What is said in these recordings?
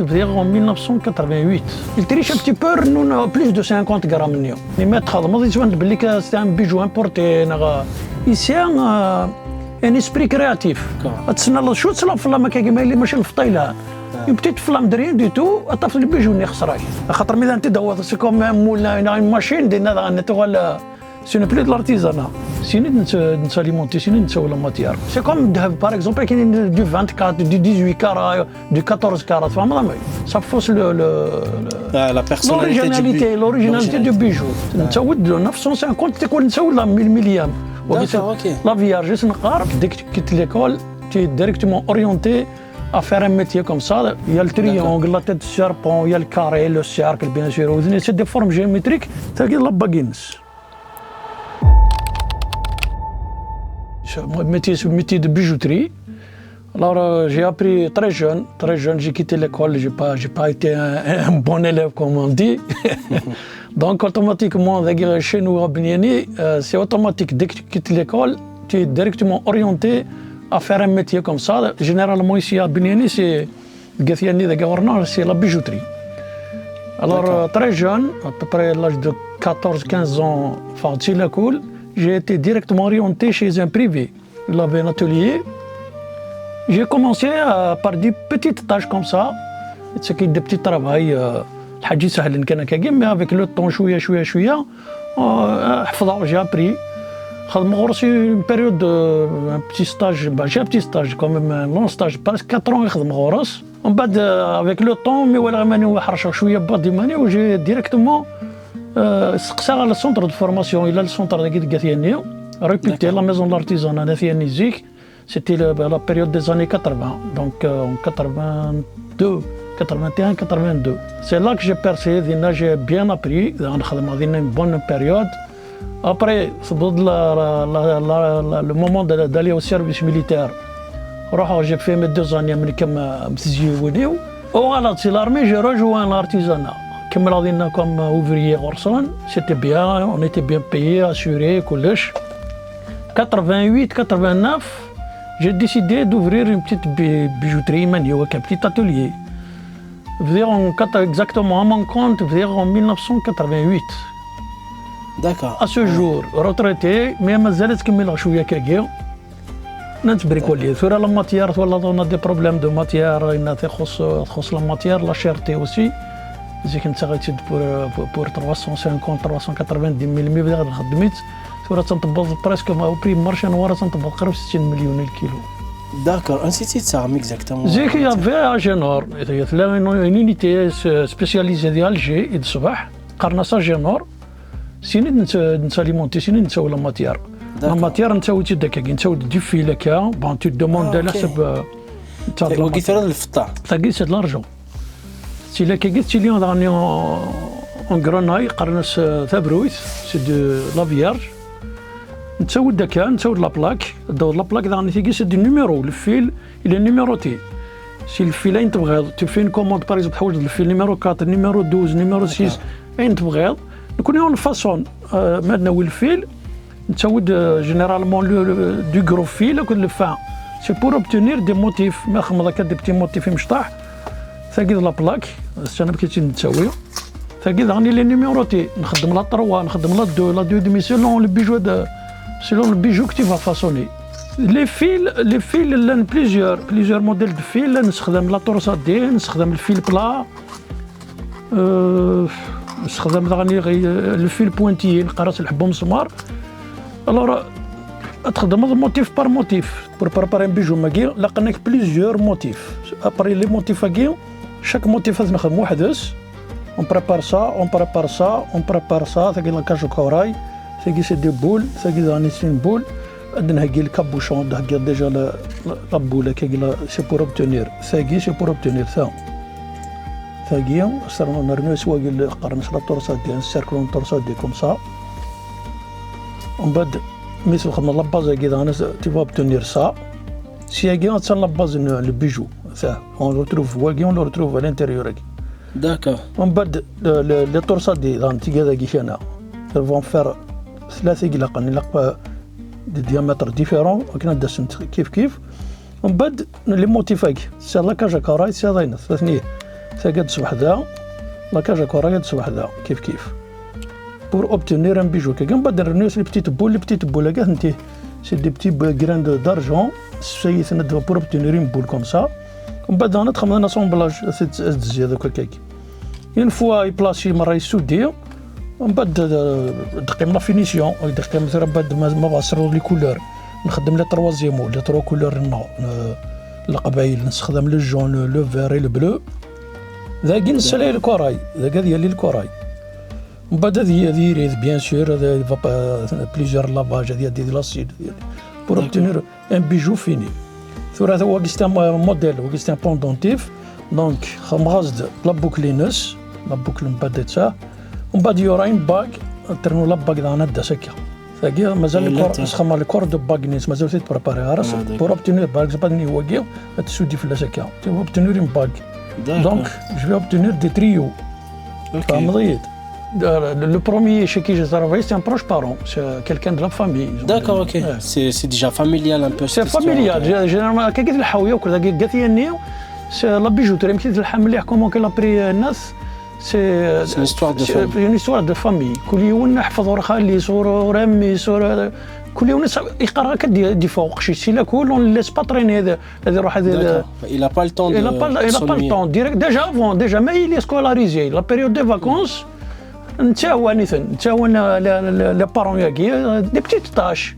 En 1988. Il triche un petit peu, nous plus de 50 grammes. Les maîtres, c'est un bijou importé. Ici, un esprit créatif. شو تصلب في الله كيما اللي ماشي الفطيله يبتي تفلام دريان دي تو اطفي البيجو اللي خسراي خاطر ميدا انت دو سي كوم مولنا ماشين دينا نتوغل سي نو بلي دو لارتيزانا سيني نساليمونتي سيني نسوي لا ماتيار سي كوم الذهب باغ اكزومبل كاين دو 24 دو 18 كارا دو 14 كارا فهمت سا فوس لا بيرسوناليتي لوريجيناليتي دو بيجو نتسود 950 تكون نسوي لا مليام La Vierge, c'est dès que tu quittes l'école, tu es directement orienté à faire un métier comme ça. Il y a le triangle, la tête de serpent, il y a le carré, le cercle, bien sûr. C'est des formes géométriques. C'est la baguette. C'est un métier de bijouterie. Alors j'ai appris très jeune, j'ai quitté l'école, j'ai pas été un bon élève comme on dit. Donc automatiquement, chez nous à Bignani, c'est automatique. Dès que tu quittes l'école, tu es directement orienté à faire un métier comme ça. Généralement ici à Bignani, c'est la bijouterie. Alors très jeune, à peu près à l'âge de 14-15 ans, j'ai été directement orienté chez un privé. Il avait un atelier. J'ai commencé par des petites tâches comme ça. C'est des petits travails. الحاجي سهل كان كاين مي افيك لو طون شويه حفظه جي ابري خدم غرسي اون بيريود ان بتي ستاج جي بتي ستاج كوم لون ستاج بريسك 4 يخدم غرس ومن بعد افيك لو طون مي ولا ماني حرشه شويه بادي ماني وجي ديريكتومون سقسا على السونتر دو فورماسيون الى السونتر ديال كاثياني ريبيتي لا ميزون لارتيزان ناثياني زيك سيتي لا بيريود دي زاني 80 دونك 82 81, 82. C'est là que j'ai percé, j'ai bien appris, j'ai une bonne période. Après, le moment d'aller au service militaire, j'ai fait mes 2 années américaines à Mtiziouni. Voilà, c'est l'armée, j'ai rejoint l'artisanat. Comme ouvrier Orson, c'était bien, on était bien payé, assuré, coulish. 88, 89, j'ai décidé d'ouvrir une petite bijouterie manioc, un petit atelier. Exactement à mon compte, en 1988. D'accord. À ce jour, retraité, mais ما زالت كمل شويه كاكيو. نتبريكولي ثورة لا ماتيير ولا on a des problèmes de matière إنها تخص la matière, la cherté aussi. زي كنت غيتشد pour 350 390 ملم بدات خدمت ثورة تنطبق بريسك ما بري مارشي نوار تنطبق قريب 60 مليون الكيلو. D'accord, un site ça exactement. زيك il y avait à Génor, il y a une unité spécialisée d'Alger et de Sabah, قرناصة جينور. سيني نساليمونتي سيني نسوي لا ماتيير. لا ماتيير نسوي دكاك نسوي دي فيل هكا بون تو دوموند على حسب تاع وقيت راه الفطا. تاقي سي لارجون. سي لا كي قلت لي راني اون غروناي قرناص ثابرويت سي دو لا فيارج. نتسود دكا نتسود لا بلاك دو لا بلاك داني تيجي سي دي نيميرو الفيل الى نيميروتي سي الفيلين تبغيض تفين كوموند باغ اكزومبل تحوج الفيل نيميرو 4 نيميرو 12 نيميرو 6 اين تبغيض نكون اون فاسون مادنا والفيل نتسود جينيرالمون دو غرو فيل كل فان سي بور اوبتونير دي موتيف ما خمضه كدي بتي موتيف مشطاح ثاقي لا بلاك انا بكيتي نتسوي ثاقي داني لي نيميروتي نخدم لا 3 نخدم لا 2 لا 2 ديمي سيلون لو بيجو selon le bijou que tu vas façonner. Les fils, il y a plusieurs modèles de fils. نستخدم la torsadé, نستخدم le fil plat, نستخدم le fil pointillé, نقرص الحبة مسمار. Alors, تخدم motif par motif pour préparer un bijou ماكي لقينا plusieurs motifs. Après les motifs ماكي chaque motif نخدم وحدس. On prépare ça, ثقيل كاجو كوراي. ثقي سي دي بول ثقي داني سين بول عندنا هكي الكابوشون هكي ديجا لا بوله كي سي بور اوبتونير ثقي سي بور اوبتونير ثقي صرنا نرميو سواقي قرنش لا طورسات ديال السيركلون طورسات دي كوم سا ومن بعد ميسو خدنا لا باز هكي داني تي فا اوبتونير سا سي هكي تصل لا باز لو بيجو ثا اون روتروف واقي اون روتروف ا لانتيريور هكي داكور ومن بعد لي طورسات دي داني تي هذاكي هنا فون فير 3 قلق دي ديامتر ديفيرون وكنا داسن كيف ومن بعد لي موتيفاك سي لا كاجا كاراي سي ضاينه ثاني ثقاد وحده لا كاج كورايد وحده كيف pour obtenir un bijou كان بعد الناس اللي بتيت بول لا انت سي دي بتي غراند دارجون سي ندير pour obtenir une boule comme ça ومن بعد انا تخمم اسامبلاج تزي هذاك الكيك اون فوا يبلاسي مره يسودي ومن بعد دقيم لا فينيسيون دقيم مثلا بعد ما بصروا لي كولور نخدم لي تروازيامو لي ترو كولور نو القبايل نستخدم لو جون لو فير لو بلو ذاك نسالي الكوراي ذاك ديال الكوراي من بعد هذه ريز بيان سور هذا بليزيور لافاج هذه ديال لاسيد بور اوبتينير ان بيجو فيني ثورة هذا هو كيستان موديل وكيستان بوندونتيف دونك مغازد لا بوكلينس لا بوكل من بعد تاع ومن بعد يوراين باك ترنو لا باك دانا دا سكا ثاقي مازال الكور نسخمر الكور دو باك نيس مازال تيت بريباري راس بور اوبتينير باك زبادني هو كيا تسودي في لا سكا تي اوبتينير ان باك دونك جو في اوبتينير دي تريو فاهم ضيت Le premier chez qui j'ai travaillé, c'est un proche parent, c'est quelqu'un de la famille. D'accord, ok. C'est déjà familial un peu. C'est familial. Généralement, quelqu'un de la حاويه وكذا قاثيه النيو سي لا بيجوتري يمكن تلحم مليح كومون كي لابري الناس سي une histoire de famille. كل يوم نحفظ ورا خالي صور ورا امي صور كل يوم يقرا كدي فوق شي سي لا كول اون ليس با تريني هذا يروح هذا il a pas le temps il a pas le temps direct déjà ما il est scolarisé la période des vacances نتاوى لي بارون ياكي دي بتيت طاش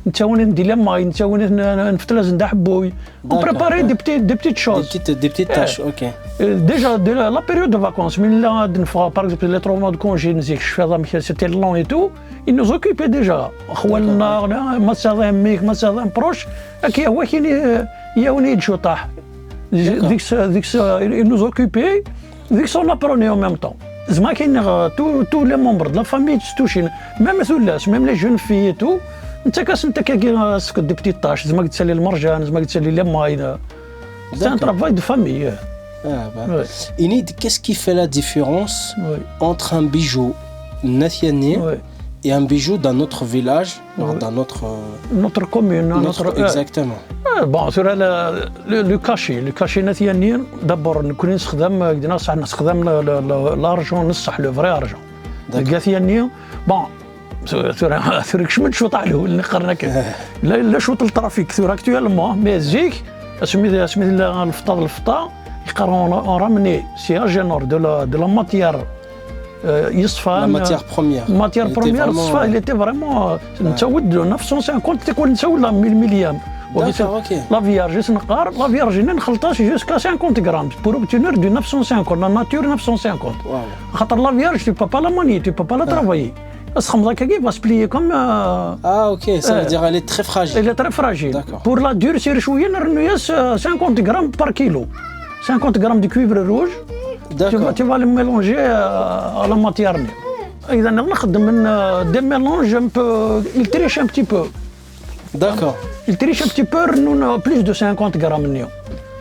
نتاوى ندير لا ماي نتاوى نفتلز ندح بوي وبريباري دي بتيت شوز دي بتيت تاش اوكي ديجا لا بيريود دو فاكونس من لا نفا باغ اكزومبل لي 3 موا دو كونجي نزيك شفا سيتي لون اي تو ils nous occupaient déjà خوالنا مثلا ميك مثلا بروش هكا هو كاين ياوني يجو طاح ديك ils nous occupaient ديك سون ابروني او ميم طون زعما كاين تو لي مومبر دو لا فامي تستوشين ميم ثلاث ميم لي جون في تو انت كي سكت دي بتيت طاش زعما تسالي المرجان زعما تسالي لي ماي سي ان ترافاي دو فامي Enid, qu'est-ce qui fait la différence entre un bijou nathanier et un bijou d'un autre village, d'un autre... Notre commune. Exactement. Bon, sur le cachet nathanier, d'abord, nous نستخدم l'argent نصح le vrai argent. Le nathanier, bon, sur كش من شوط عليه اللي قرناك لا شوط الترافيك sur actuellement mais زيك اسمي الفطا يقرون رامني سي اجينور دو لا ماتيير يصفى لا ماتيير بروميير يصفى اللي تي فريمون نتسود 950 تكون نتسود لا مليام لا فيارج نقار لا فيارج نخلطاش جوسكا 50 غرام بور اوبتينير دو 950 لا ناتور 950 خاطر لا فيارج tu peux pas la manier tu peux pas la travailler الخمضه كي va se plier comme ok ça veut dire elle est très fragile elle est très fragile pour la durcir شويه نرنو ياس 50 غرام بار كيلو 50 grammes de cuivre rouge, tu vas le mélanger à la matière. إذا نخدم des mélanges un peu, il triche un petit peu. D'accord. Il triche un petit peu, nous plus de 50 grammes.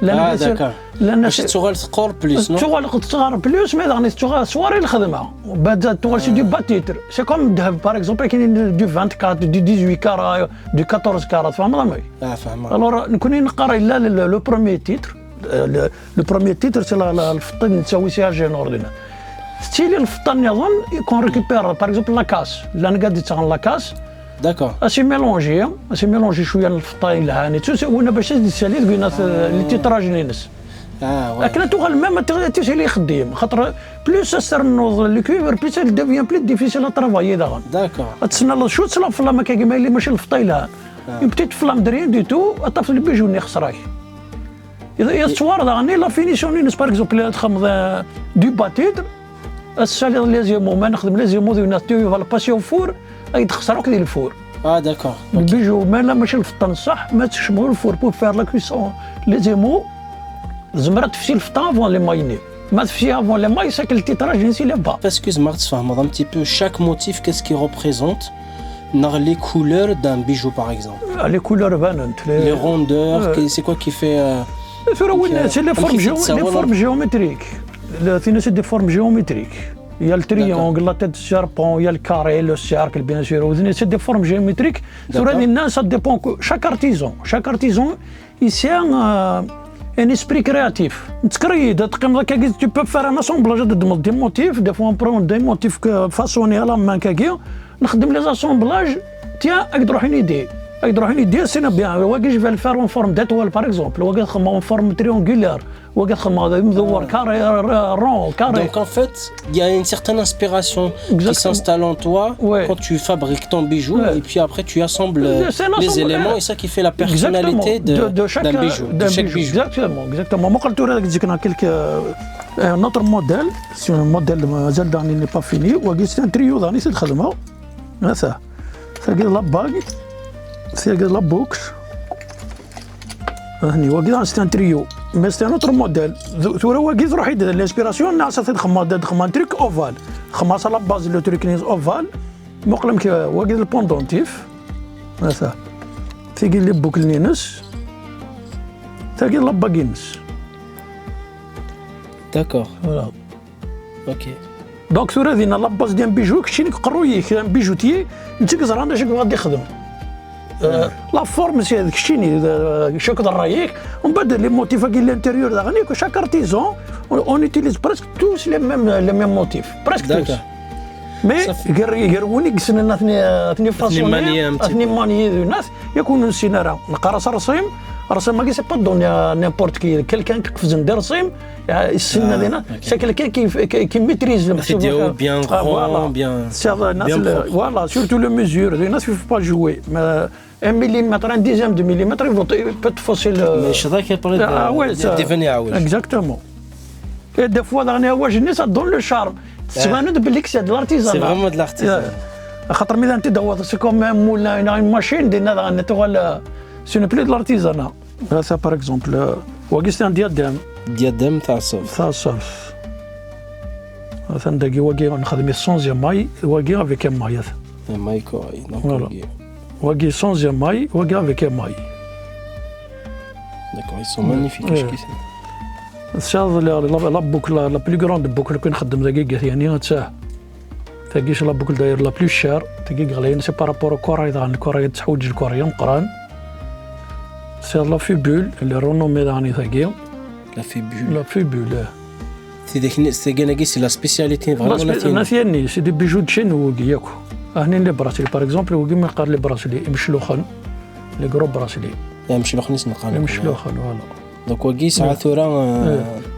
Ah d'accord. باش تشتغل ثقور بلوس نو تشتغل بلوس مي داني تشتغل سواري الخدمه بعد تشتغل سي دو باتيتر سي كوم الذهب باغ اكزومبل كاين دو 24 دو 18 كارا دو 14 كارا فاهم رامي فاهم الوغ نكون نقرا لا لو بروميير تيتر لو بروميير تيتر سي الفطن نسوي سيها جينور لنا ستيلي الفطن يظن يكون ريكوبير باغ اكزومبل لاكاس لا انا قاعد تشغل لاكاس داكور اسي ميلونجي شويه الفطاين الهاني وانا باش تسالي قلنا اللي تيتراج نينس لكن تغل ميم تسالي خديم خاطر بلوس استرنوض لو كويفر بلوس ديفيان بلو ديفيسيل ا ترافايي داغ داكور تسنى شو تسلا فلا كيما اللي ماشي الفطاين لها بتيت فلام دريان دي تو اطفل بيجوني خسراي اذا الصوار داغني لا فينيسيون نينس باغ اكزومبل تخمض دو باتيتر السالي لازيمو ما نخدم لازيمو دو ناتيو فال باسيون فور يتخسروك ديال الفور داكور البيجو ماشي الفطان الصح ما تشمو الفور بور فير لا كويسون لازيمو زمرة تفسي الفطان افون لي مايني ما تفسي افون لي ماي ساك التيتراج نسي لي با اسكوز ما تفهم un petit peu chaque motif qu'est-ce qui représente les couleurs d'un bijou par exemple les couleurs بانت les rondeurs c'est quoi qui fait c'est les formes géométriques c'est des formes géométriques il y a le triangle, la tête de serpent, il y a le carré, le cercle, bien sûr. C'est des formes géométriques. Ça dépend. Chaque artisan, il sait un esprit créatif. Tu peux faire un assemblage de motifs, des fois on prend des motifs façonnés à la main, نخدم les assemblages, tiens, avec une idée. Avec une idée, c'est bien. Je vais le faire en forme d'étoile, par exemple. En forme triangulaire. Carré, rond, carré. Donc en fait, il y a une certaine inspiration qui s'installe en toi quand tu fabriques ton bijou et puis après tu assembles les éléments et ça qui fait la personnalité d'un bijou, de chaque bijou. Exactement. Moi, quand tu as un autre modèle, c'est un modèle qui n'est pas fini, c'est un trio d'années, c'est le khadma. Ça. C'est la bague, c'est la boucle. C'est un trio. Mais c'est un autre modèle. Tu vois, l'inspiration, c'est un truc ovale. C'est la base, le truc ovale. C'est le pendentif. C'est les boucles nines. C'est la baguine. D'accord. Voilà. Ok. Donc, tu vois, la base d'un bijou, c'est un bijoutier, tu sais que c'est un la forme c'est chaque raïk, on peut les motifs à l'intérieur de chaque artisan, on utilise presque tous les mêmes motifs, presque tous. Mais غير سنة اثني فاصوني اثني ماني الناس يكونوا سينارا نقرا رسيم رسم ما سي با دون نيمبورت كي كلكان كيقفز ندير رسيم السنه دينا سي كلكان كي ميتريز فيديو بيان غران بيان فوالا سورتو لو ميزور الناس يف با جوي 1 ملم 1 ديزيام دو ملم peut fausser le مش ذاك يبرد ديفني عاوج exactement et des fois dernier عواج الناس دون لو شارم تبان بالك سي د لارتيزان سي فريمون د لارتيزان خاطر ملي انت دوّر سي كوم مولا اون ماشين دينا نتوغال سي نو بلي د لارتيزان هذا باغ اكزومبل واقيستان ديادم تاع الصوف هذا نداكي واقي نخدم 100 ماي واقي افيك ماي ماي كوي واقي 100 ماي واقي افيك ماي داكور ils sont magnifiques C'est la boucle la plus grande boucle que نخدم دقيقة يعني تاع تاقيش لا بوكل داير لا بلو شير دقيقة غاليين سي بارابور كوراي دغان الكوراي تحوج الكوراي مقران سي لا فيبول اللي رونومي دغاني تاقي لا فيبول سي كناكي سي لا سبيسياليتي فريمون ناسياني سي دي بيجو دشين وكي ياكو هنا لي براسلي باغ اكزومبل وكي ما يقال لي براسلي مشلوخن لي كرو براسلي مشلوخن نقال مشلوخن فوالا دونك واقي ساعة ثورة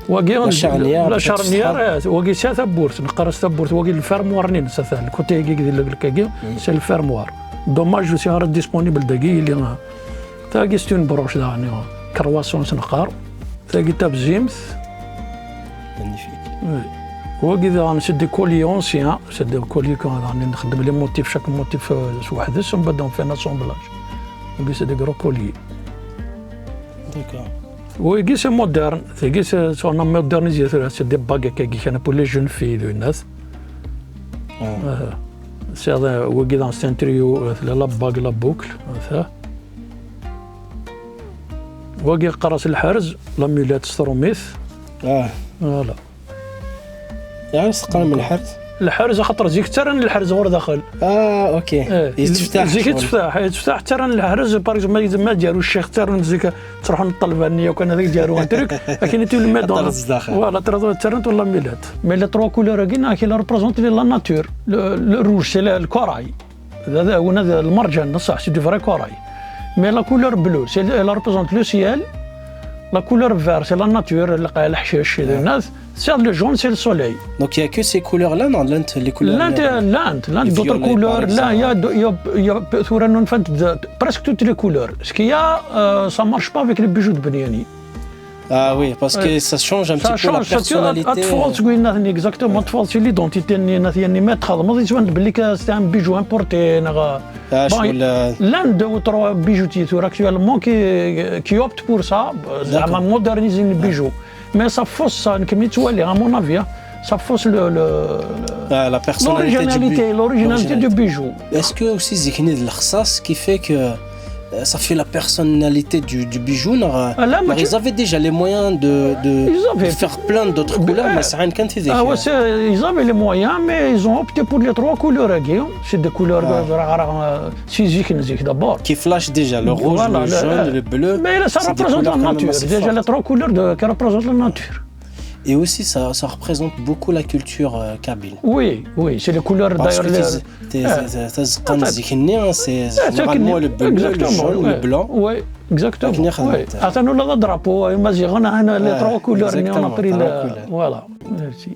واقي لا شارنيير واقي سا ثبورت نقرا ثبورت واقي الفيرموار نين ساثان كوتي كي ديال الكاكي سي الفيرموار دوماج سي راه ديسپونيبل داكي اللي تاكي ستون بروش داني كرواسون نقار تاكي تاب زيمث مانيفيك واقي ذا سي دي كولي اونسيان سي دي كولي كون نخدم لي موتيف شاك موتيف وحدس ومن بعد فينا سومبلاج واقي سي دي كرو كولي داكور Oui, c'est moderne. On a modernisé. C'est des bagues qui sont pour les jeunes filles. C'est un trio, la bague, la boucle. وقي قرص الحرز لامولات ستروميث فوالا يعني سقر من الحرز الحرز خاطر زيك ترن الحرز غور داخل اوكي يتفتح زيك يتفتح حتى راه الحرز باغ ما ديالوش الشيخ ترن زيك تروحوا للطلبه النيه وكان هذاك ديالو ان تريك لكن انت الماء دون فوالا ترنت ولا ميلات مي لي تروا كولور كاين كي ريبريزونتي لا ناتور لو روج سي الكوراي هذا هو المرجان صح سي دو فري كوراي مي لا كولور بلو سي لا ريبريزونت لو سيال La couleur verte, c'est la nature, le hashish, c'est le jaune, c'est le soleil. Donc il n'y a que ces couleurs-là, non? Les couleurs. L'Inde, d'autres couleurs. Là, il y a presque toutes les couleurs. Ce qu'il y a, ça ne marche pas avec les bijoux de Beniani. Ah oui, parce que ça change un petit peu la personnalité. Exactement, c'est l'identité. C'est un bijou importé. L'Inde ou trois bijoutiers actuellement qui optent pour ça, à moderniser les bijoux. Mais ça fausse ça, à mon avis, ça fausse la personnalité l'originalité du bijou. Est-ce que aussi Zikni de l'Akhsas qui fait que ça fait la personnalité du bijou. Ils avaient déjà les moyens de faire plein d'autres couleurs, mais ça n'a qu'un thé. Ils avaient les moyens, mais ils ont opté pour les 3 couleurs. C'est des couleurs d'abord. Qui flashent déjà, le rouge, le jaune, le bleu. Mais ça représente la nature. Déjà les 3 couleurs qui représentent la nature. Et aussi, ça représente beaucoup la culture kabyle. Oui, c'est les couleurs d'ailleurs. C'est généralement le bleu, le jaune, le blanc. Oui, exactement. Attends, on a le drapeau, les 3 couleurs. Voilà, merci.